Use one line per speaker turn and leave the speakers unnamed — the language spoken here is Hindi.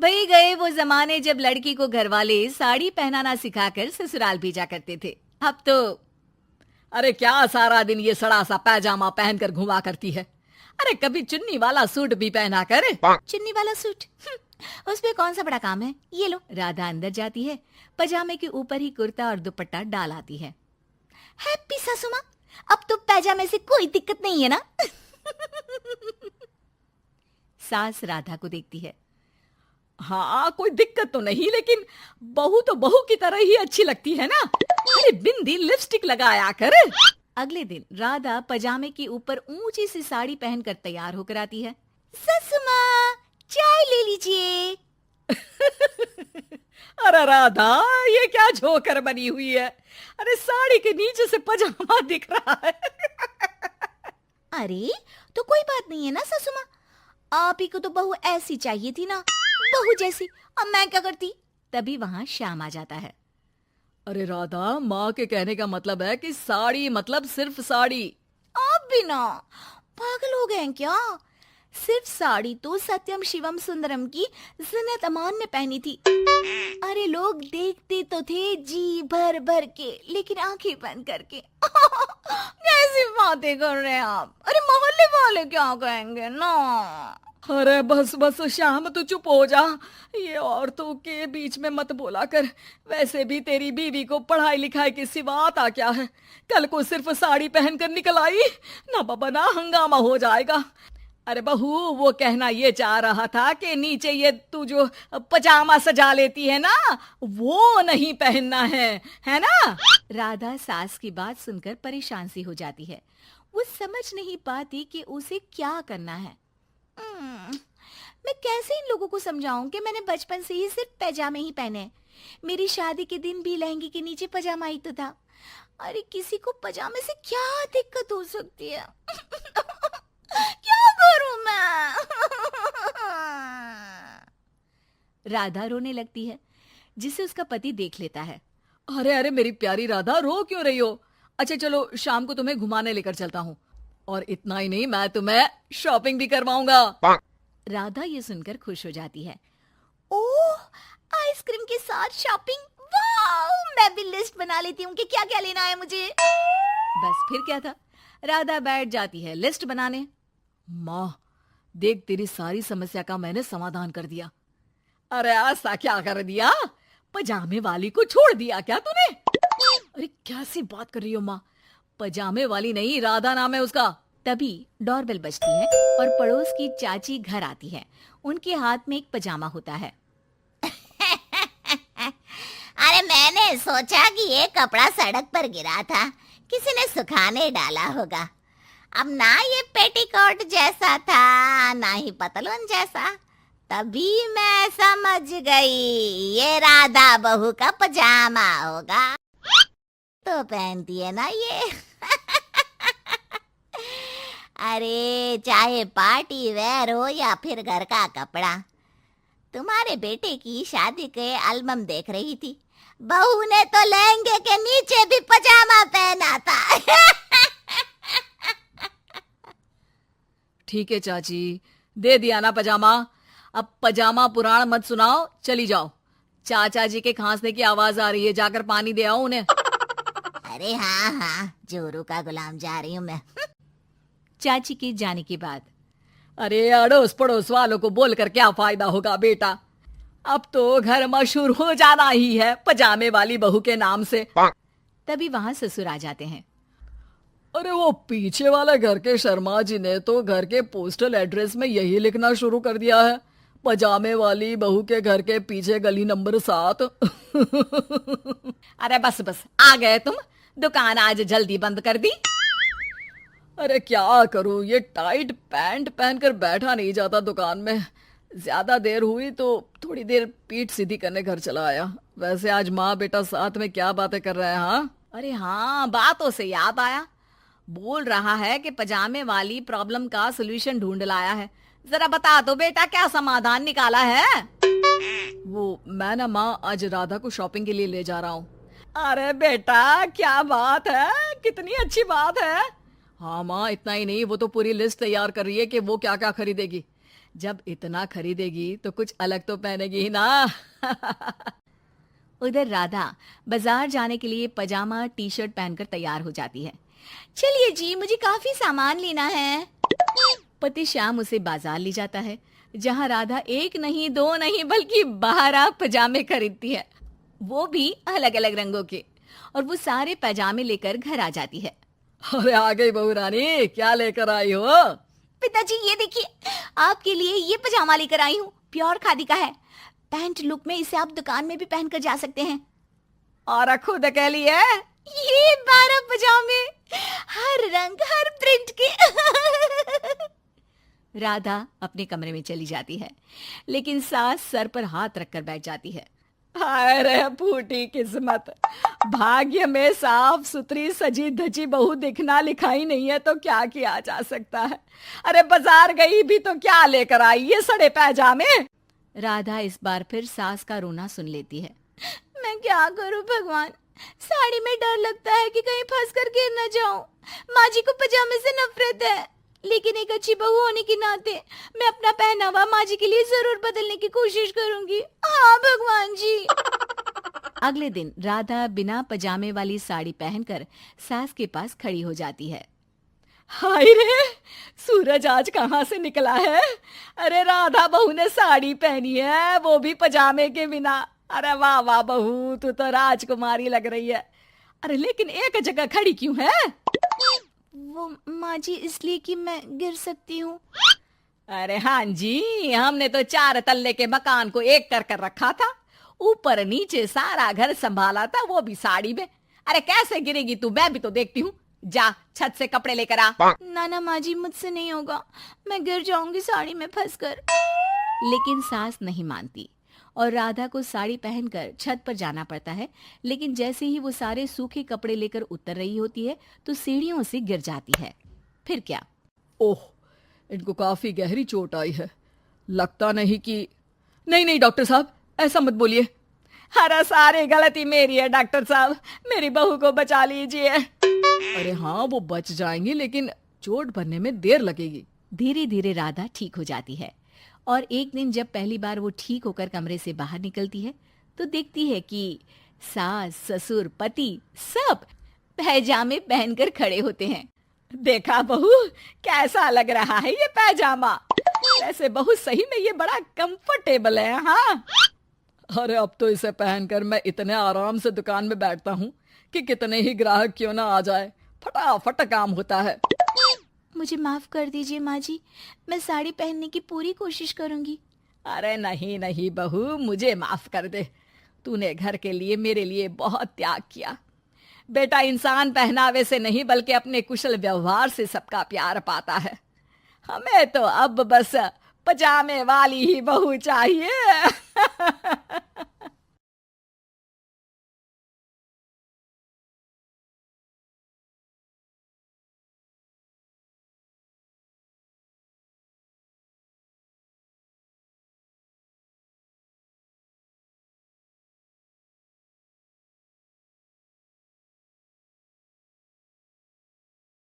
वही गए वो जमाने जब लड़की को घरवाले साड़ी पहनाना सिखाकर ससुराल भेजा करते थे। अब तो अरे क्या सारा दिन ये सड़ा सा पैजामा पहनकर घुमा करती है। अरे कभी चुन्नी वाला सूट भी पहना कर। चुन्नी वाला सूट उसमें कौन सा बड़ा काम है। ये लो। राधा अंदर जाती है, पजामे के ऊपर ही कुर्ता और दुपट्टा डाल आती है। हैप्पी सासू माँ, अब तो पैजामे से कोई दिक्कत नहीं है ना। सास राधा को देखती है। हाँ कोई दिक्कत तो नहीं, लेकिन बहू तो बहू की तरह ही अच्छी लगती है ना। अरे बिंदी लिपस्टिक लगाया कर। अगले दिन राधा पजामे के ऊपर ऊंची सी साड़ी पहनकर तैयार होकर आती है। ससु माँ, चाय ले लीजिए। अरे राधा, ये क्या झोकर बनी हुई है। अरे साड़ी के नीचे से पजामा दिख रहा है। अरे तो कोई बात नहीं है ना ससु माँ, आप ही को तो बहू ऐसी चाहिए थी ना, बहू जैसी। अब मैं क्या करती। तभी वहां श्याम आ जाता है। अरे राधा, माँ के कहने का मतलब है कि साड़ी मतलब सिर्फ साड़ी। आप भी ना पागल हो गए हैं क्या। सिर्फ साड़ी तो सत्यम शिवम सुंदरम की जिन्नत अमान ने पहनी थी। अरे लोग देखते तो थे जी भर भर के, लेकिन आंखें बंद करके। कैसी बातें कर रहे हैं आप। अरे मोहल्ले वाले क्या कहेंगे ना। अरे बस बस श्याम, तू चुप हो जा। ये औरतों के बीच में मत बोला कर। वैसे भी तेरी बीवी को पढ़ाई लिखाई की सिवा आता क्या है। कल को सिर्फ साड़ी पहनकर निकल आई ना बाबा ना, हंगामा हो जाएगा। अरे बहू, वो कहना ये चाह रहा था कि नीचे ये तू जो पजामा सजा लेती है ना, वो नहीं पहनना है ना। राधा सास की बात सुनकर परेशान सी हो जाती है। वो समझ नहीं पाती कि उसे क्या करना है। मैं कैसे इन लोगों को समझाऊं कि मैंने बचपन से ही सिर्फ पैजामे ही पहने। मेरी शादी के दिन भी लहंगे के नीचे पजामा ही तो था। अरे किसी को पजामे से क्या दिक्कत हो सकती है। क्या करूं मैं। राधा रोने लगती है, जिसे उसका पति देख लेता है। अरे अरे मेरी प्यारी राधा, रो क्यों रही हो। अच्छा चलो, शाम को तुम्हें घुमाने लेकर चलता हूँ, और इतना ही नहीं, मैं तुम्हें शॉपिंग भी करवाऊंगा। राधा ये सुनकर खुश हो जाती है। ओह, आइसक्रीम के साथ शॉपिंग, वाह। मैं भी लिस्ट बना लेती हूँ कि क्या क्या लेना है मुझे। बस फिर क्या था, राधा बैठ जाती है लिस्ट बनाने। माँ देख, तेरी सारी समस्या का मैंने समाधान कर दिया। अरे ऐसा क्या कर दिया, पजामे वाली को छोड़ दिया क्या तूने। अरे कैसी बात कर रही हो माँ, पजामे वाली नहीं, राधा नाम है उसका। तभी डोरबेल बजती है और पड़ोस की चाची घर आती है। उनके हाथ में एक पजामा होता है।
अरे मैंने सोचा कि ये कपड़ा सड़क पर गिरा था, किसी ने सुखाने डाला होगा। अब ना ये पेटीकोट जैसा था, ना ही पतलून जैसा। तभी मैं समझ गई ये राधा बहू का पजामा होगा। तो पहनती है ना ये। अरे चाहे पार्टी वेयर हो या फिर घर का कपड़ा, तुम्हारे बेटे की शादी के एल्बम देख रही थी, बहू ने तो लहंगे के नीचे भी पजामा पहना था।
ठीक है चाची, दे दिया ना पजामा। अब पजामा पुराण मत सुनाओ, चली जाओ। चाचा जी के खांसने की आवाज आ रही है, जाकर पानी दे आओ उन्हें।
अरे हाँ हाँ, जोरू का गुलाम जा रही हूँ मैं।
चाची के जाने के बाद, अरे अड़ोस पड़ोस वालों को बोलकर क्या फायदा होगा बेटा। अब तो घर मशहूर हो जाना ही है पजामे वाली बहू के नाम से। तभी वहां ससुर आ जाते हैं। अरे वो पीछे वाले घर के शर्मा जी ने तो घर के पोस्टल एड्रेस में यही लिखना शुरू कर दिया है, पजामे वाली बहू के घर के पीछे गली नंबर 7। अरे बस बस, आ गए तुम। दुकान आज जल्दी बंद कर दी। अरे क्या करूं, ये टाइट पैंट पहनकर बैठा नहीं जाता दुकान में। ज्यादा देर हुई तो थोड़ी देर पीठ सीधी करने घर चला आया। वैसे आज माँ बेटा साथ में क्या बातें कर रहे हैं। हाँ अरे हाँ, बातों से याद आया। बोल रहा है कि पजामे वाली प्रॉब्लम का सलूशन ढूंढ लाया है। जरा बता दो बेटा, क्या समाधान निकाला है। वो मैं ना माँ आज राधा को शॉपिंग के लिए ले जा रहा हूँ। अरे बेटा क्या बात है, कितनी अच्छी बात है। हाँ माँ, इतना ही नहीं, वो तो पूरी लिस्ट तैयार कर रही है कि वो क्या क्या खरीदेगी। जब इतना खरीदेगी तो कुछ अलग तो पहनेगी ही ना। उधर राधा बाजार जाने के लिए पजामा टी शर्ट पहनकर तैयार हो जाती है। चलिए जी, मुझे काफी सामान लेना है। पति श्याम उसे बाजार ले जाता है, जहां राधा एक नहीं दो नहीं बल्कि 12 पजामे खरीदती है, वो भी अलग अलग रंगों के। और वो सारे पजामे लेकर घर आ जाती है। अरे आ गई बहू रानी, क्या लेकर आई हो? पिताजी ये देखिए, आपके लिए ये पजामा लेकर आई हूँ, प्योर खादी का है। पैंट लुक में इसे आप दुकान में भी पहनकर जा सकते हैं। और खुद कह लिए ये 12 पजामे, हर रंग हर प्रिंट के। राधा अपने कमरे में चली जाती है, लेकिन सास सर पर हाथ रखकर बैठ जाती है। हाय रे फूटी किस्मत, भाग्य में साफ सुथरी सजी धजी बहू दिखना लिखाई नहीं है तो क्या किया जा सकता है। अरे बाजार गई भी तो क्या लेकर आई ये सड़े पैजामे। राधा इस बार फिर सास का रोना सुन लेती है। मैं क्या करूं भगवान, साड़ी में डर लगता है कि कहीं फंस कर गिर न जाऊं। माँ जी को पजामे से नफरत है, लेकिन एक अच्छी बहू होने के नाते मैं अपना पहनावा माँ जी के लिए जरूर बदलने की कोशिश करूंगी। हाँ भगवान जी। अगले दिन राधा बिना पजामे वाली साड़ी पहनकर सास के पास खड़ी हो जाती है। हाय रे, सूरज आज कहाँ से निकला है? अरे राधा बहू ने साड़ी पहनी है, वो भी पजामे के बिना। अरे वाह वाह बहू, तू तो राजकुमारी लग रही है। अरे लेकिन एक जगह खड़ी क्यों है? वो माँ जी इसलिए कि मैं गिर सकती हूँ। अरे हाँ जी, हमने तो 4 तल्ले के मकान को एक कर रखा था, ऊपर नीचे सारा घर संभाला था, वो भी साड़ी में। अरे कैसे गिरेगी तू, मैं भी तो देखती हूँ। जा छत से कपड़े लेकर आ। ना माँ जी, मुझसे नहीं होगा, मैं गिर जाऊंगी साड़ी में फंसकर। लेकिन सास नहीं मानती और राधा को साड़ी पहनकर छत पर जाना पड़ता है। लेकिन जैसे ही वो सारे सूखे कपड़े लेकर उतर रही होती है तो सीढ़ियों से गिर जाती है। फिर क्या? ओह, इनको काफी गहरी चोट आई है, लगता नहीं कि। नहीं डॉक्टर साहब, ऐसा मत बोलिए। अरे सारी गलती मेरी है डॉक्टर साहब, मेरी बहू को बचा लीजिए। अरे हाँ, वो बच जाएंगी, लेकिन चोट भरने में देर लगेगी। धीरे धीरे राधा ठीक हो जाती है और एक दिन जब पहली बार वो ठीक होकर कमरे से बाहर निकलती है तो देखती है कि सास ससुर पति सब पैजामे पहनकर खड़े होते हैं। देखा बहू, कैसा लग रहा है ये पैजामा? वैसे बहू सही में ये बड़ा कंफर्टेबल है। हाँ, अरे अब तो इसे पहनकर मैं इतने आराम से दुकान में बैठता हूँ कि कितने ही ग्राहक क्यों ना आ जाए, फटाफट काम होता है। मुझे माफ कर दीजिए माँ जी, मैं साड़ी पहनने की पूरी कोशिश करूंगी। अरे नहीं बहू, मुझे माफ कर दे, तूने घर के लिए मेरे लिए बहुत त्याग किया। बेटा इंसान पहनावे से नहीं बल्कि अपने कुशल व्यवहार से सबका प्यार पाता है। हमें तो अब बस पजामे वाली ही बहू चाहिए।